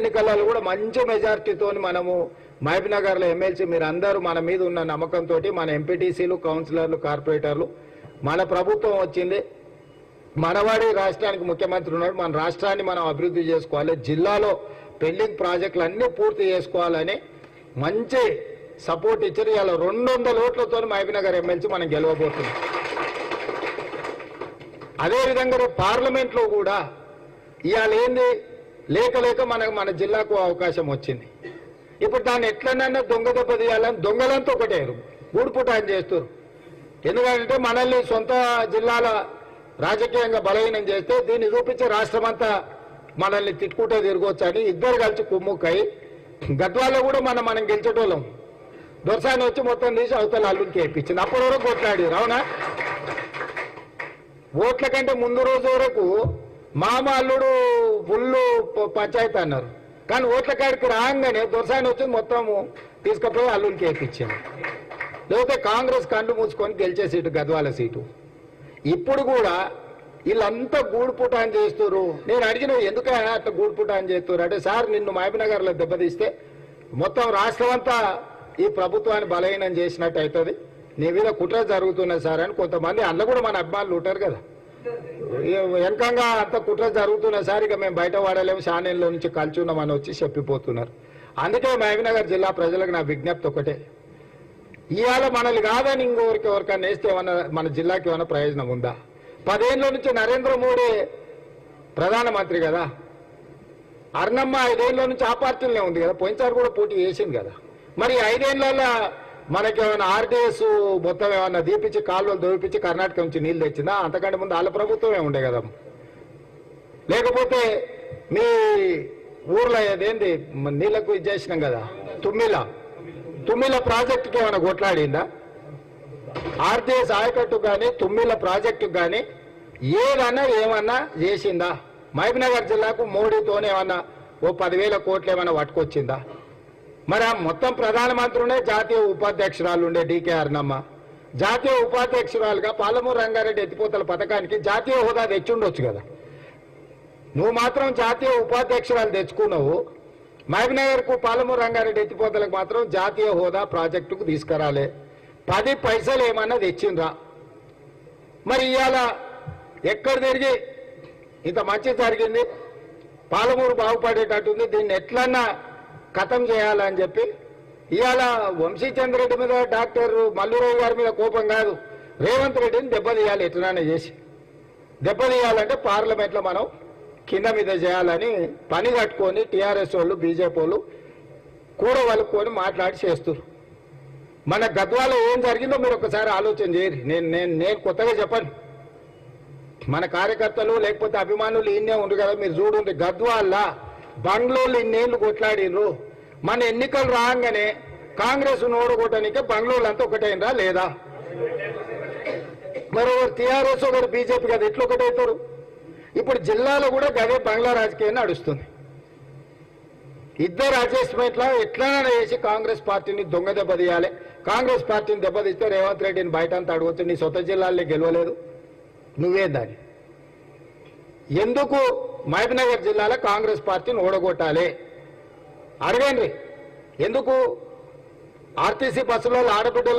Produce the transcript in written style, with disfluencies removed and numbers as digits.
ఎన్నికలలో కూడా మంచి మెజార్టీతో మనము మహబూబ్నగర్లో ఎమ్మెల్సీ మీరు అందరూ మన మీద ఉన్న నమ్మకంతో మన ఎంపీటీసీలు కౌన్సిలర్లు కార్పొరేటర్లు మన ప్రభుత్వం వచ్చింది, మనవాడి రాష్ట్రానికి ముఖ్యమంత్రి ఉన్నాడు, మన రాష్ట్రాన్ని మనం అభివృద్ధి చేసుకోవాలి, జిల్లాలో పెండింగ్ ప్రాజెక్టులు అన్నీ పూర్తి చేసుకోవాలని మంచి సపోర్ట్ ఇచ్చారు. ఇలా 200 ఓట్లతో మహబూబ్నగర్ ఎమ్మెల్సీ మనం గెలవబోతున్నాం. అదేవిధంగా పార్లమెంట్లో కూడా ఇవాళ ఏంది లేక మన జిల్లాకు అవకాశం వచ్చింది. ఇప్పుడు దాన్ని ఎట్లనన్నా దొంగ దెబ్బ తీయాలని దొంగలంతా ఒకటేరు గూడుపుటాన్ని చేస్తారు. ఎందుకంటే మనల్ని సొంత జిల్లాల రాజకీయంగా బలహీనం చేస్తే దీన్ని చూపించే రాష్ట్రమంతా మనల్ని తిట్టుకుంటే తిరగొచ్చని ఇద్దరు కలిసి కుమ్ముక్కై గద్వాల్లో కూడా మనం గెలిచేటోళ్ళం దొరసాని వచ్చి మొత్తం తీసి అవతల అల్లుకి వేయించింది. అప్పటి వరకు కొట్లాడారు. అవునా? ఓట్ల కంటే ముందు రోజు వరకు మామ అల్లుడు ఫుల్లు పంచాయతీ అన్నారు, కానీ ఓట్ల కాడికి రాగానే దొరసాని వచ్చి మొత్తము తీసుకుపోయి అల్లుడికి వేయించింది. లేకపోతే కాంగ్రెస్ కండ్లు మూసుకొని గెలిచే సీటు గద్వాల సీటు. ఇప్పుడు కూడా వీళ్ళంతా గూడుపుటాన్ని చేస్తారు. నేను అడిగిన ఎందుకైనా అట్లా గూడుపుటాన్ని చేస్తారు అంటే, సార్ నిన్ను మహబూబ్నగర్లో దెబ్బతీస్తే మొత్తం రాష్ట్రం అంతా ఈ ప్రభుత్వాన్ని బలహీనం చేసినట్టు అవుతుంది, నీ మీద కుట్ర జరుగుతున్నది సార్ అని కొంతమంది అందులో కూడా మన అభిమానులు ఉంటారు కదా, వెనకంగా అంత కుట్ర జరుగుతున్నది సార్, ఇక మేము బయట వాడలేము షానేల్లో నుంచి కలుచున్నామని వచ్చి చెప్పిపోతున్నారు. అందుకే మహబూబ్నగర్ జిల్లా ప్రజలకు నా విజ్ఞప్తి ఒకటే, ఇవాళ మనల్ని కాదని ఎవరికైనా వేస్తే ఏమన్నా మన జిల్లాకి ఏమైనా ప్రయోజనం ఉందా? 10 ఏళ్ళ నుంచి నరేంద్ర మోడీ ప్రధానమంత్రి కదా, అర్ణమ్మ 5 ఏళ్ళ నుంచి ఆ పార్టీలోనే ఉంది కదా, పోయినసారి కూడా పోటీ చేసింది కదా. మరి 5 ఏళ్ళలో మనకి ఏమైనా ఆర్డీఎస్ మొత్తం ఏమన్నా దీపించి కాలువలు దోపించి కర్ణాటక నుంచి నీళ్ళు తెచ్చిందా? అంతకంటే ముందు వాళ్ళ ప్రభుత్వమే ఉండే కదా. లేకపోతే మీ ఊర్లో ఏదేంది నీళ్లకు ఇది చేసినాం కదా, తుమ్మిల ప్రాజెక్టుకి ఏమైనా కొట్లాడిందా? ఆర్డీఎస్ ఆయకట్టు కానీ తుమ్మిల ప్రాజెక్టు కానీ ఏమన్నా చేసిందా? మహబూబ్నగర్ జిల్లాకు మోడీతోనే ఏమన్నా ఓ 10,000 కోట్లు ఏమైనా పట్టుకొచ్చిందా? మరి ఆ మొత్తం ప్రధానమంత్రినే జాతీయ ఉపాధ్యక్షురాలు ఉండే డీకే అర్ణమ్మ జాతీయ ఉపాధ్యక్షురాలుగా పాలమూరు రంగారెడ్డి ఎత్తిపోతల పథకానికి జాతీయ హోదా తెచ్చుండొచ్చు కదా. నువ్వు మాత్రం జాతీయ ఉపాధ్యక్షురాలు తెచ్చుకున్నావు, మహబూబ్నగర్కు పాలమూరు రంగారెడ్డి ఎత్తిపోతలకు మాత్రం జాతీయ హోదా ప్రాజెక్టుకు తీసుకురాలే. 10 పైసలు ఏమన్నా తెచ్చిండ్రా? మరి ఇవాళ ఎక్కడ తిరిగి ఇంత మంచి జరిగింది, పాలమూరు బాగుపడేటట్టుంది, దీన్ని ఎట్లన్నా ఖతం చేయాలని చెప్పి ఇవాళ వంశీచంద్రెడ్డి మీద డాక్టర్ మల్లురావు గారి మీద కోపం కాదు, రేవంత్ రెడ్డిని దెబ్బతీయాలి, ఎట్లనైనా చేసి దెబ్బతీయాలంటే పార్లమెంట్లో మనం కింద మీద చేయాలని పని కట్టుకొని టీఆర్ఎస్ వాళ్ళు బీజేపీ వాళ్ళు కూడా వలుకొని మాట్లాడి చేస్తారు. మన గద్వాలో ఏం జరిగిందో మీరు ఒకసారి ఆలోచన చేయరు. నేను కొత్తగా చెప్పను, మన కార్యకర్తలు లేకపోతే అభిమానులు ఇన్నే ఉండరు కదా, మీరు చూడండి గద్వాల బంగ్లోళ్ళు ఇన్నేళ్ళు కొట్లాడినరు. మన ఎన్నికలు రాగానే కాంగ్రెస్ ఓడగొట్టడానికే బంగ్లోళ్ళు అంతా ఒకటైనరా లేదా? మరి టీఆర్ఎస్ ఒకరు బీజేపీ కదా, ఎట్లా ఒకటవుతారు? ఇప్పుడు జిల్లాలో కూడా గదే బంగ్లా రాజకీయం నడుస్తుంది. ఇద్దరు అడ్జస్ట్మెంట్లో ఎట్లైనా చేసి కాంగ్రెస్ పార్టీని దొంగ దెబ్బతీయాలి. కాంగ్రెస్ పార్టీని దెబ్బతీస్తే రేవంత్ రెడ్డిని బయట అంతా అడగొచ్చు, నీ సొంత జిల్లాల్లో గెలవలేదు నువ్వేం దాన్ని? ఎందుకు మహబూబ్నగర్ జిల్లాలో కాంగ్రెస్ పార్టీని ఓడగొట్టాలి అడగండి. ఎందుకు ఆర్టీసీ బస్సులలో ఆడబిడ్డలు